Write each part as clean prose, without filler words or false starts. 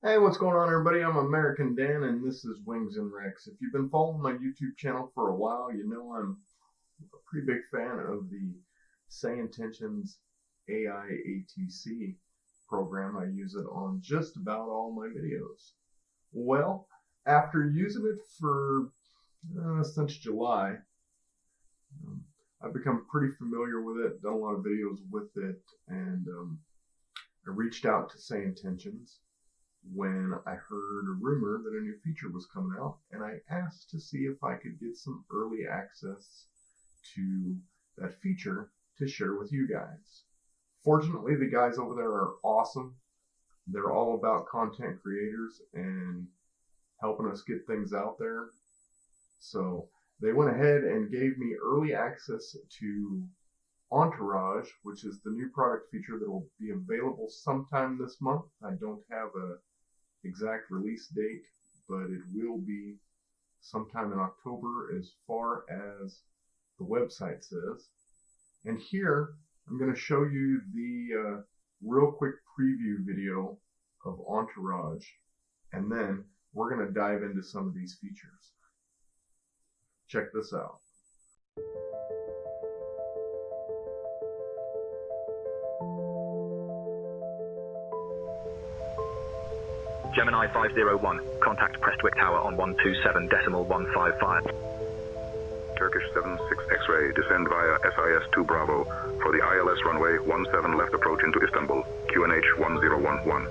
Hey, what's going on, everybody? I'm American Dan, and this is Wings and Rex. If you've been following my YouTube channel for a while, you know I'm a pretty big fan of the Say Intentions AI ATC program. I use it on just about all my videos. Well, after using it for since July, um, I've become pretty familiar with it, done a lot of videos with it, and I reached out to Say Intentions when I heard a rumor that a new feature was coming out, and I asked to see if I could get some early access to that feature to share with you guys. Fortunately, the guys over there are awesome. They're all about content creators and helping us get things out there. So they went ahead and gave me early access to Entourage, which is the new product feature that will be available sometime this month. I don't have a exact release date, but it will be sometime in October as far as the website says. And here I'm going to show you the real quick preview video of Entourage, and then we're going to dive into some of these features. Check this out. Gemini 501, contact Prestwick Tower on 127.155. Turkish 76 X-ray, descend via SIS-2 Bravo for the ILS runway 17 left approach into Istanbul, QNH 1011.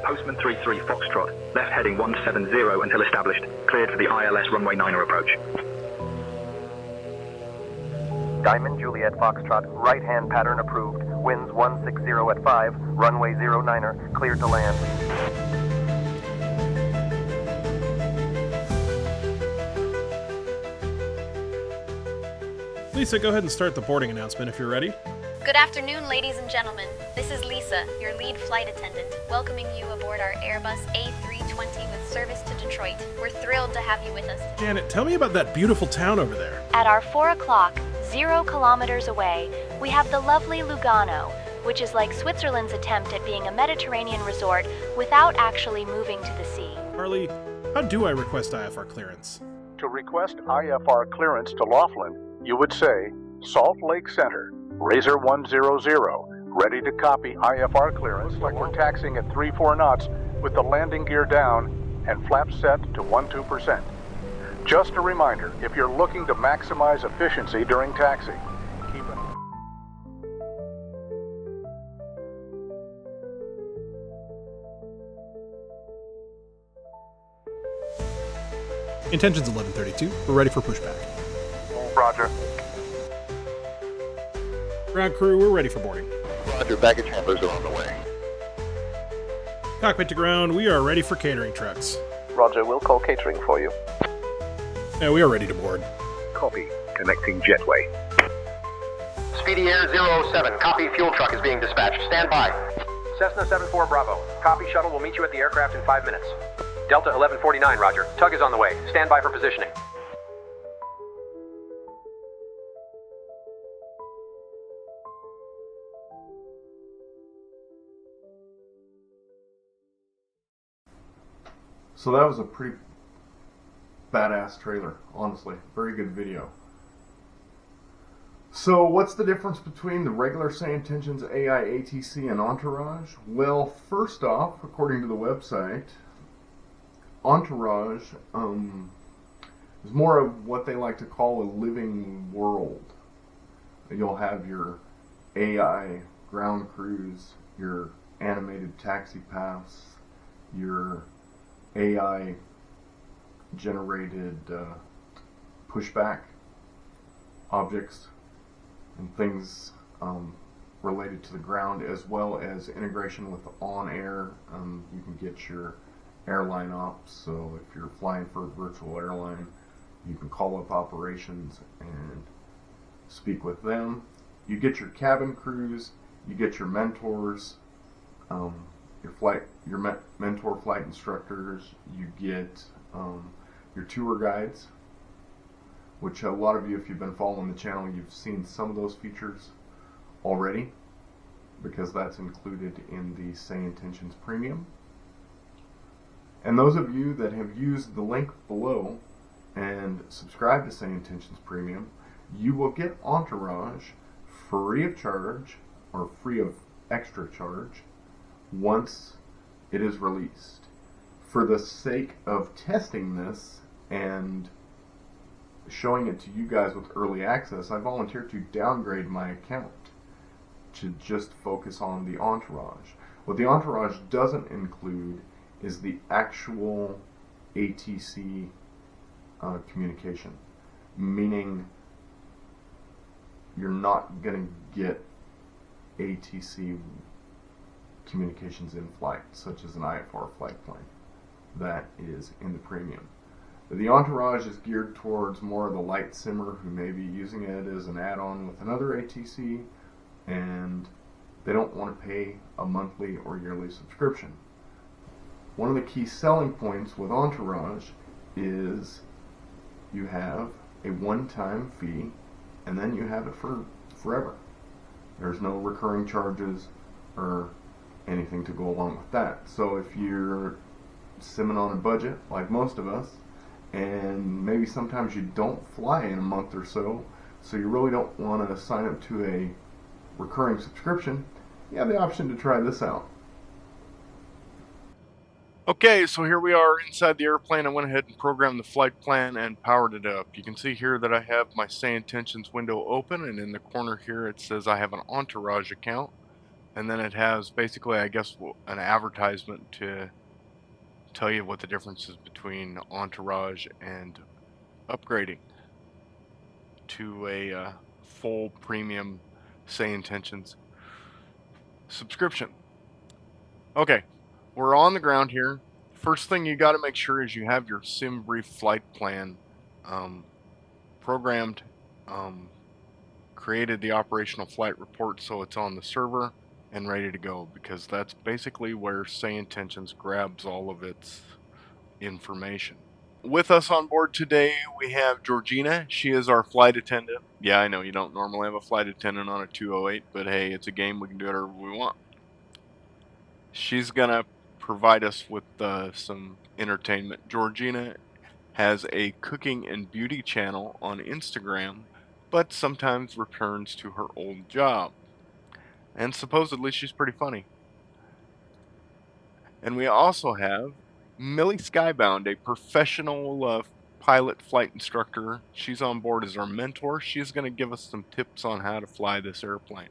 Postman 33 Foxtrot, left heading 170 until established, cleared for the ILS runway 9er approach. Diamond Juliet Foxtrot, right-hand pattern approved, winds 160 at 5, runway 09er, cleared to land. Lisa, go ahead and start the boarding announcement if you're ready. Good afternoon, ladies and gentlemen. This is Lisa, your lead flight attendant, welcoming you aboard our Airbus A320 with service to Detroit. We're thrilled to have you with us today. Janet, tell me about that beautiful town over there. At our 4 o'clock, 0 kilometers away, we have the lovely Lugano, which is like Switzerland's attempt at being a Mediterranean resort without actually moving to the sea. Harley, how do I request IFR clearance? To request IFR clearance to Laughlin, you would say, Salt Lake Center, Razor 100, ready to copy IFR clearance like we're taxiing at 3-4 knots with the landing gear down and flaps set to 12%. Just a reminder, if you're looking to maximize efficiency during taxi, keep it. Intentions 1132. We're ready for pushback. Roger. Ground crew, we're ready for boarding. Roger, baggage handlers are on the way. Cockpit to ground, we are ready for catering trucks. Roger, we'll call catering for you. Yeah, we are ready to board. Copy, connecting jetway. Speedy Air 007, copy, fuel truck is being dispatched. Stand by. Cessna 74 Bravo, copy, shuttle will meet you at the aircraft in 5 minutes. Delta 1149, roger. Tug is on the way. Stand by for positioning. So that was a pretty badass trailer, honestly. Very good video. So what's the difference between the regular Say Intentions AI ATC and Entourage? Well, first off, according to the website, Entourage is more of what they like to call a living world. You'll have your AI ground crews, your animated taxi paths, your AI generated pushback objects and things related to the ground, as well as integration with on-air. You can get your airline ops, so if you're flying for a virtual airline, you can call up operations and speak with them. You get your cabin crews, you get your mentors, your mentor flight instructors, you get your tour guides, which a lot of you, if you've been following the channel, you've seen some of those features already. because that's included in the Say Intentions Premium. And those of you that have used the link below and subscribed to Say Intentions Premium, you will get Entourage free of charge, or free of extra charge, once it is released. For the sake of testing this and showing it to you guys with early access, I volunteered to downgrade my account to just focus on the Entourage. What the Entourage doesn't include is the actual ATC communication, meaning you're not going to get ATC communications in flight, such as an IFR flight plan. That is in the premium. The Entourage is geared towards more of the light simmer who may be using it as an add-on with another ATC, and they don't want to pay a monthly or yearly subscription. One of the key selling points with Entourage is you have a one-time fee, and then you have it for forever. There's no recurring charges or anything to go along with that. So if you're simming on a budget, like most of us, and maybe sometimes you don't fly in a month or so, so you really don't want to sign up to a recurring subscription, you have the option to try this out. Okay, so here we are inside the airplane. I went ahead and programmed the flight plan and powered it up. You can see here that I have my Say Intentions window open, and in the corner here it says I have an Entourage account, and then it has basically, I guess, an advertisement to tell you what the difference is between Entourage and upgrading to a full premium Say Intentions subscription. Okay, we're on the ground here. First thing you got to make sure is you have your SimBrief flight plan programmed, created the operational flight report so it's on the server and ready to go, because that's basically where Say Intentions grabs all of its information. With us on board today, we have Georgina. She is our flight attendant. Yeah, I know you don't normally have a flight attendant on a 208, but hey, it's a game. We can do whatever we want. She's going to provide us with some entertainment. Georgina has a cooking and beauty channel on Instagram, but sometimes returns to her old job. And supposedly she's pretty funny. And we also have Millie Skybound, a professional pilot flight instructor. She's on board as our mentor. She's going to give us some tips on how to fly this airplane.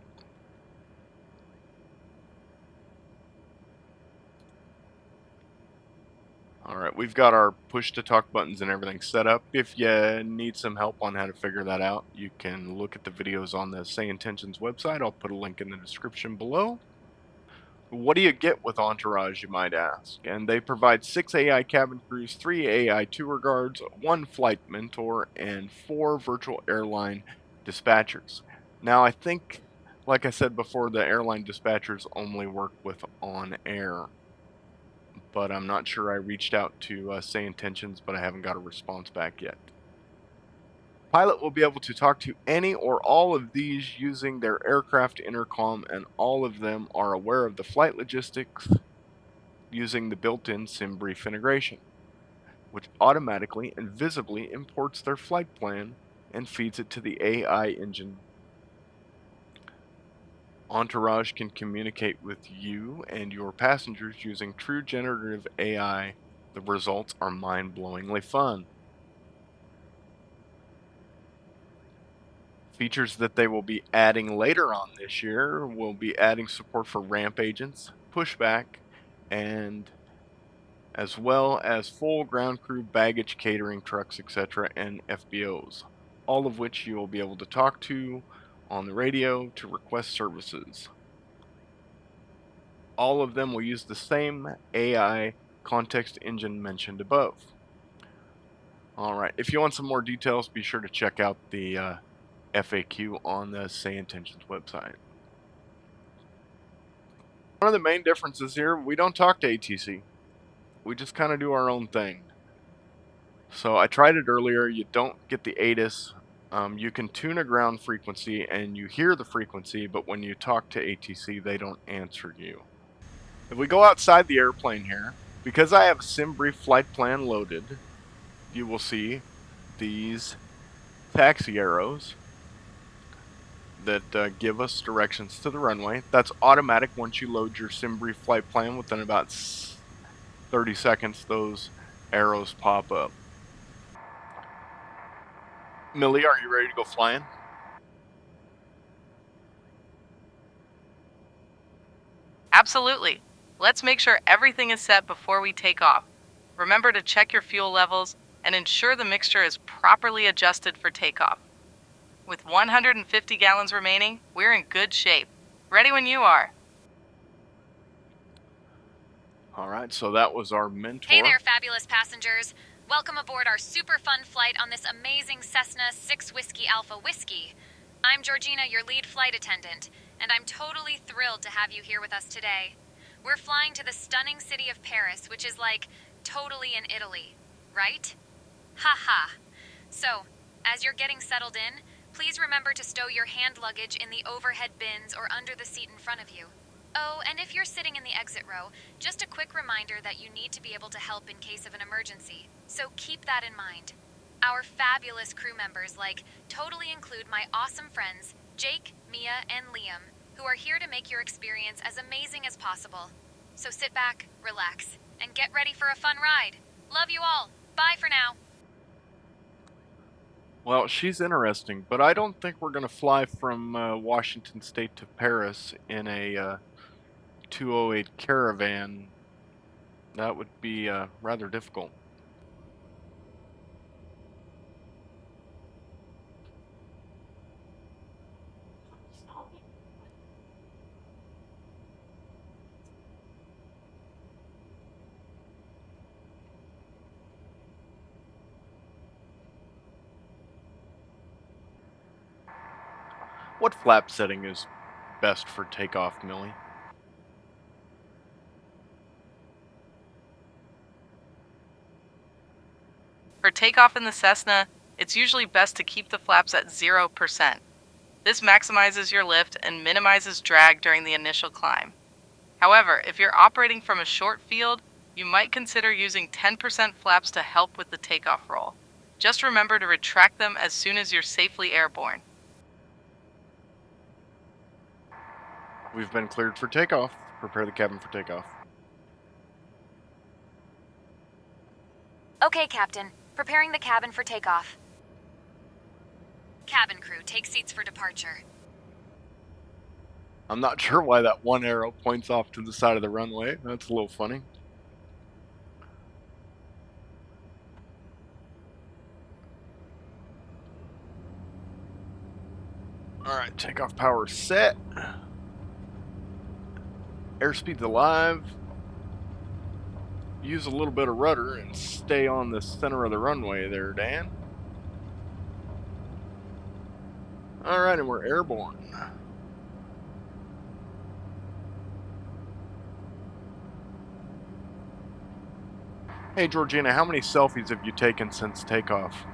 Alright, we've got our push to talk buttons and everything set up. If you need some help on how to figure that out, you can look at the videos on the Say Intentions website. I'll put a link in the description below. What do you get with Entourage, you might ask? And they provide 6 AI cabin crews, 3 AI tour guards, 1 flight mentor, and 4 virtual airline dispatchers. Now, I think, like I said before, the airline dispatchers only work with on-air, but I'm not sure. I reached out to Say Intentions, but I haven't got a response back yet. Pilot will be able to talk to any or all of these using their aircraft intercom, and all of them are aware of the flight logistics using the built-in SimBrief integration, which automatically and visibly imports their flight plan and feeds it to the AI engine. Entourage can communicate with you and your passengers using true generative AI. The results are mind-blowingly fun. Features that they will be adding later on this year will be adding support for ramp agents, pushback, and as well as full ground crew, baggage, catering trucks, etc., and FBOs, all of which you will be able to talk to on the radio to request services. All of them will use the same AI context engine mentioned above. Alright, if you want some more details, be sure to check out the FAQ on the Say Intentions website. One of the main differences here, we don't talk to ATC. We just kind of do our own thing. So I tried it earlier. You don't get the ATIS You can tune a ground frequency and you hear the frequency, but when you talk to ATC, they don't answer you. If we go outside the airplane here, because I have a SimBrief flight plan loaded, you will see these taxi arrows that give us directions to the runway. That's automatic once you load your SimBrief flight plan. Within about 30 seconds, those arrows pop up. Millie, are you ready to go flying? Absolutely. Let's make sure everything is set before we take off. Remember to check your fuel levels and ensure the mixture is properly adjusted for takeoff. With 150 gallons remaining, we're in good shape. Ready when you are. All right, so that was our mentor. Hey there, fabulous passengers. Welcome aboard our super fun flight on this amazing Cessna 6 Whiskey Alpha Whiskey. I'm Georgina, your lead flight attendant, and I'm totally thrilled to have you here with us today. We're flying to the stunning city of Paris, which is like totally in Italy, right? Ha ha. So, as you're getting settled in, please remember to stow your hand luggage in the overhead bins or under the seat in front of you. Oh, and if you're sitting in the exit row, just a quick reminder that you need to be able to help in case of an emergency. So keep that in mind. Our fabulous crew members totally include my awesome friends, Jake, Mia, and Liam, who are here to make your experience as amazing as possible. So sit back, relax, and get ready for a fun ride. Love you all. Bye for now. Well, she's interesting, but I don't think we're going to fly from Washington State to Paris in a 208 Caravan. That would be rather difficult. What flap setting is best for takeoff, Millie? For takeoff in the Cessna, it's usually best to keep the flaps at 0%. This maximizes your lift and minimizes drag during the initial climb. However, if you're operating from a short field, you might consider using 10% flaps to help with the takeoff roll. Just remember to retract them as soon as you're safely airborne. We've been cleared for takeoff. Prepare the cabin for takeoff. Okay, Captain. Preparing the cabin for takeoff. Cabin crew, take seats for departure. I'm not sure why that one arrow points off to the side of the runway. That's a little funny. Alright, takeoff power set. Airspeed's alive. Use a little bit of rudder and stay on the center of the runway there, Dan. Alright, and we're airborne. Hey Georgina, how many selfies have you taken since takeoff?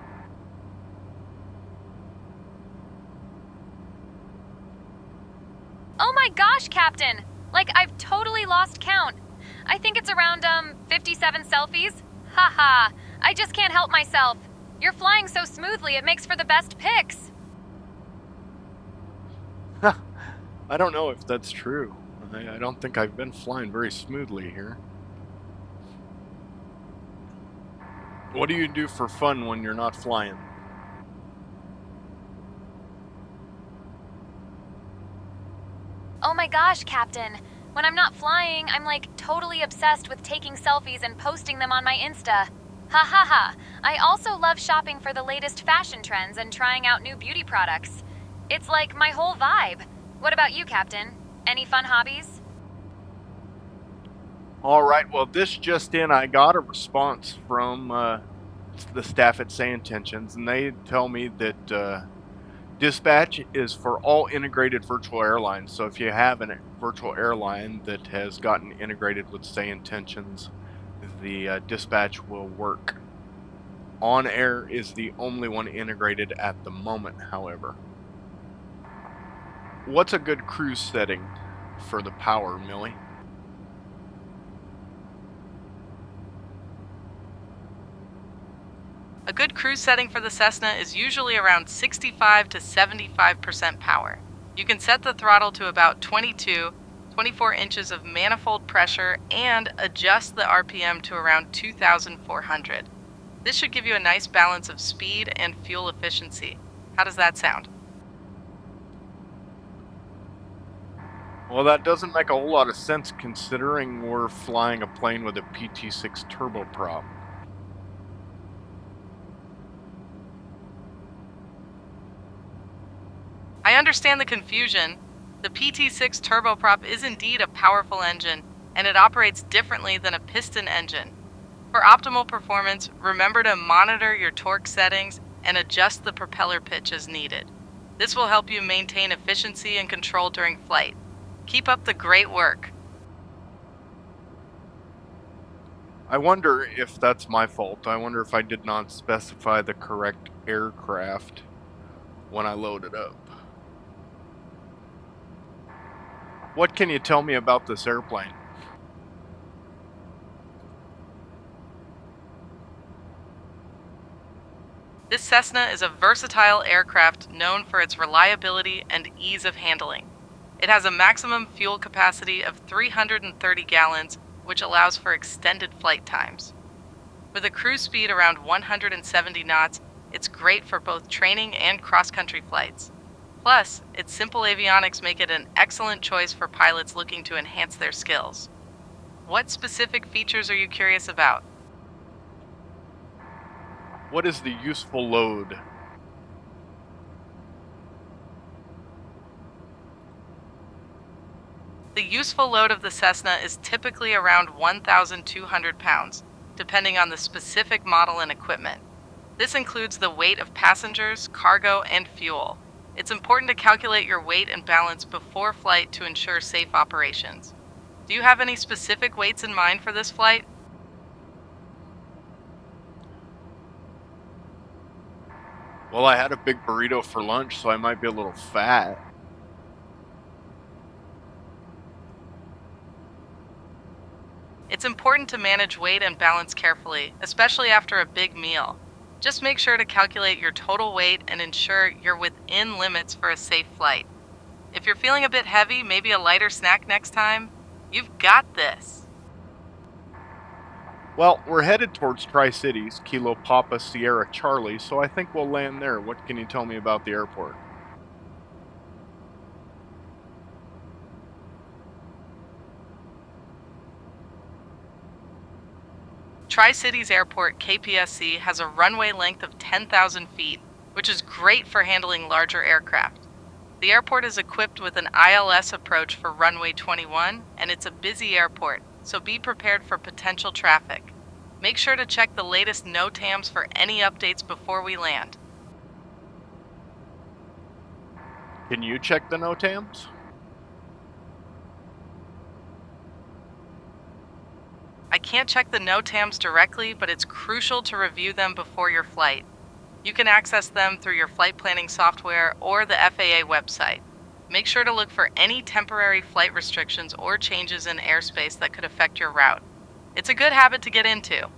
Oh my gosh, Captain! I've totally lost count. I think it's around, 57 selfies. Haha, I just can't help myself. You're flying so smoothly, it makes for the best pics. I don't know if that's true. I don't think I've been flying very smoothly here. What do you do for fun when you're not flying? Oh my gosh, Captain. When I'm not flying, I'm totally obsessed with taking selfies and posting them on my Insta. Ha ha ha. I also love shopping for the latest fashion trends and trying out new beauty products. It's my whole vibe. What about you, Captain? Any fun hobbies? Alright, well this just in, I got a response from the staff at Say Intentions, and they tell me that dispatch is for all integrated virtual airlines. So if you have a virtual airline that has gotten integrated with Say Intentions, the dispatch will work. On air is the only one integrated at the moment, however. What's a good cruise setting for the power, Millie? A good cruise setting for the Cessna is usually around 65 to 75% power. You can set the throttle to about 24 inches of manifold pressure and adjust the RPM to around 2,400. This should give you a nice balance of speed and fuel efficiency. How does that sound? Well, that doesn't make a whole lot of sense considering we're flying a plane with a PT-6 turboprop. I understand the confusion. The PT-6 turboprop is indeed a powerful engine, and it operates differently than a piston engine. For optimal performance, remember to monitor your torque settings and adjust the propeller pitch as needed. This will help you maintain efficiency and control during flight. Keep up the great work. I wonder if that's my fault. I wonder if I did not specify the correct aircraft when I loaded up. What can you tell me about this airplane? This Cessna is a versatile aircraft known for its reliability and ease of handling. It has a maximum fuel capacity of 330 gallons, which allows for extended flight times. With a cruise speed around 170 knots, it's great for both training and cross-country flights. Plus, its simple avionics make it an excellent choice for pilots looking to enhance their skills. What specific features are you curious about? What is the useful load? The useful load of the Cessna is typically around 1,200 pounds, depending on the specific model and equipment. This includes the weight of passengers, cargo, and fuel. It's important to calculate your weight and balance before flight to ensure safe operations. Do you have any specific weights in mind for this flight? Well, I had a big burrito for lunch, so I might be a little fat. It's important to manage weight and balance carefully, especially after a big meal. Just make sure to calculate your total weight and ensure you're within limits for a safe flight. If you're feeling a bit heavy, maybe a lighter snack next time. You've got this. Well, we're headed towards Tri-Cities, Kilo Papa Sierra Charlie, so I think we'll land there. What can you tell me about the airport? Tri-Cities Airport KPSC has a runway length of 10,000 feet, which is great for handling larger aircraft. The airport is equipped with an ILS approach for runway 21, and it's a busy airport, so be prepared for potential traffic. Make sure to check the latest NOTAMs for any updates before we land. Can you check the NOTAMs? I can't check the NOTAMs directly, but it's crucial to review them before your flight. You can access them through your flight planning software or the FAA website. Make sure to look for any temporary flight restrictions or changes in airspace that could affect your route. It's a good habit to get into.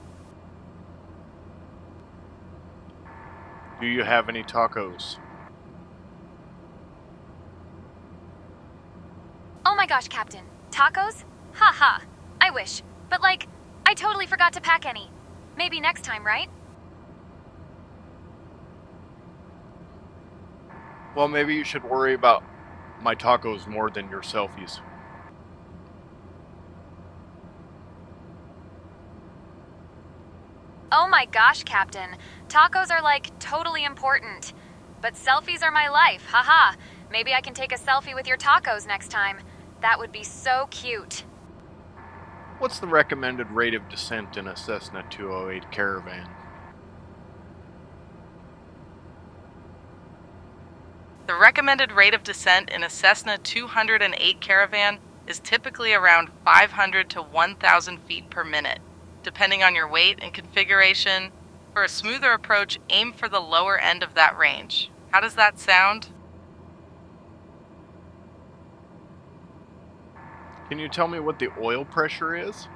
Do you have any tacos? Oh my gosh, Captain. Tacos? Haha. I wish. But I totally forgot to pack any. Maybe next time, right? Well, maybe you should worry about my tacos more than your selfies. Oh my gosh, Captain. Tacos are totally important. But selfies are my life, haha. Maybe I can take a selfie with your tacos next time. That would be so cute. What's the recommended rate of descent in a Cessna 208 Caravan? The recommended rate of descent in a Cessna 208 Caravan is typically around 500 to 1,000 feet per minute, depending on your weight and configuration. For a smoother approach, aim for the lower end of that range. How does that sound? Can you tell me what the oil pressure is?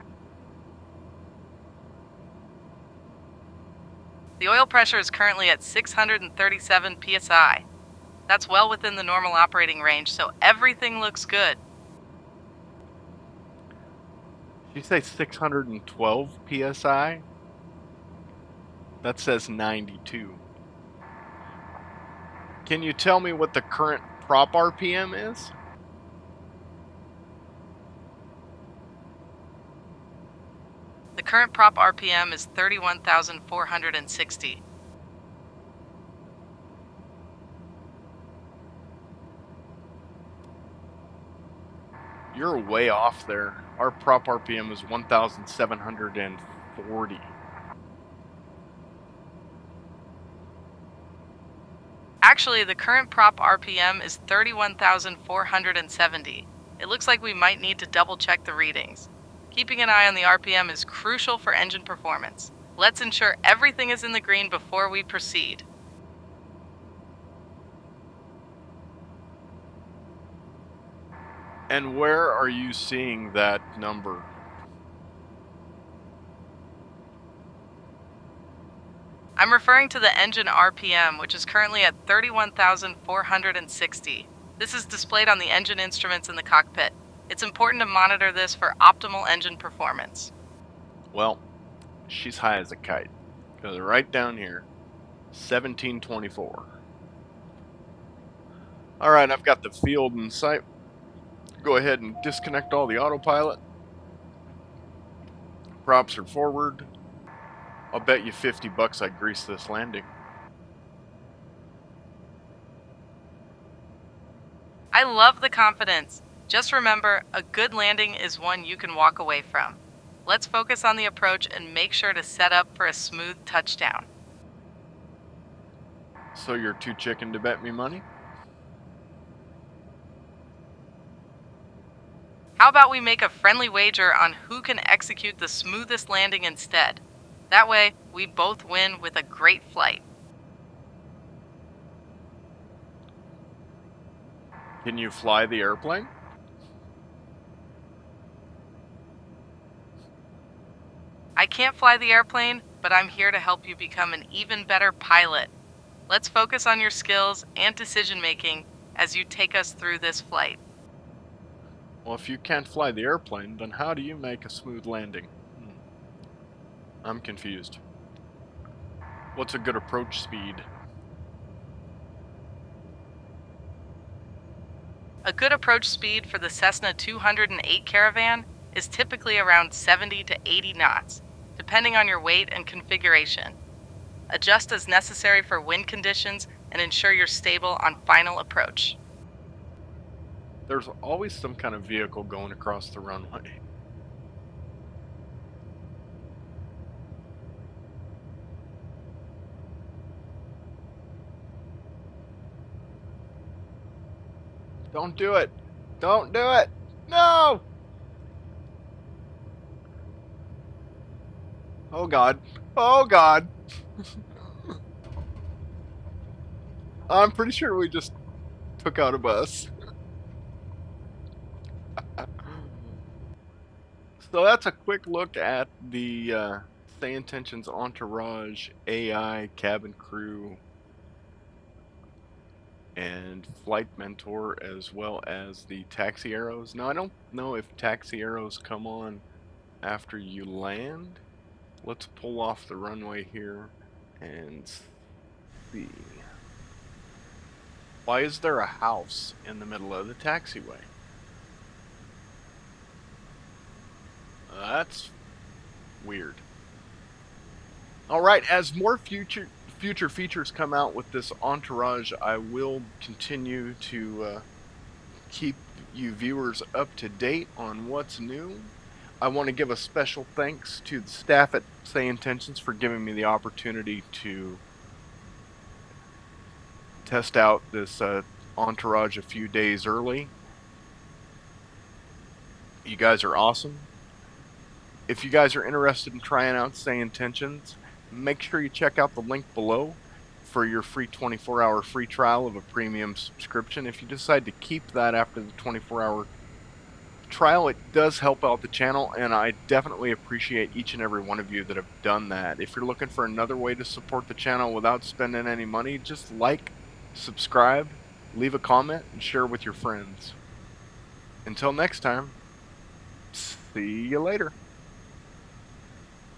The oil pressure is currently at 637 psi. That's well within the normal operating range, so everything looks good. Did you say 612 psi? That says 92. Can you tell me what the current prop RPM is? The current prop RPM is 31,460. You're way off there. Our prop RPM is 1,740. Actually, the current prop RPM is 31,470. It looks like we might need to double check the readings. Keeping an eye on the RPM is crucial for engine performance. Let's ensure everything is in the green before we proceed. And where are you seeing that number? I'm referring to the engine RPM, which is currently at 31,460. This is displayed on the engine instruments in the cockpit. It's important to monitor this for optimal engine performance. Well, she's high as a kite. Goes right down here. 1724. Alright, I've got the field in sight. Go ahead and disconnect all the autopilot. Props are forward. I'll bet you 50 bucks I grease this landing. I love the confidence. Just remember, a good landing is one you can walk away from. Let's focus on the approach and make sure to set up for a smooth touchdown. So you're too chicken to bet me money? How about we make a friendly wager on who can execute the smoothest landing instead? That way, we both win with a great flight. Can you fly the airplane? I can't fly the airplane, but I'm here to help you become an even better pilot. Let's focus on your skills and decision making as you take us through this flight. Well, if you can't fly the airplane, then how do you make a smooth landing? I'm confused. What's a good approach speed? A good approach speed for the Cessna 208 Caravan is typically around 70 to 80 knots, depending on your weight and configuration. Adjust as necessary for wind conditions and ensure you're stable on final approach. There's always some kind of vehicle going across the runway. Don't do it! Don't do it! No! Oh God. Oh God! I'm pretty sure we just took out a bus. So that's a quick look at the Say Intentions Entourage AI cabin crew and flight mentor, as well as the taxi arrows. Now I don't know if taxi arrows come on after you land. Let's pull off the runway here and see. Why is there a house in the middle of the taxiway? That's weird. Alright, as more future features come out with this Entourage, I will continue to keep you viewers up to date on what's new. I want to give a special thanks to the staff at Say Intentions for giving me the opportunity to test out this Entourage a few days early. You guys are awesome. If you guys are interested in trying out Say Intentions, make sure you check out the link below for your free 24-hour free trial of a premium subscription. If you decide to keep that after the 24-hour trial, it does help out the channel, and I definitely appreciate each and every one of you that have done that. If you're looking for another way to support the channel without spending any money, just like, subscribe, leave a comment, and share with your friends. Until next time, see you later.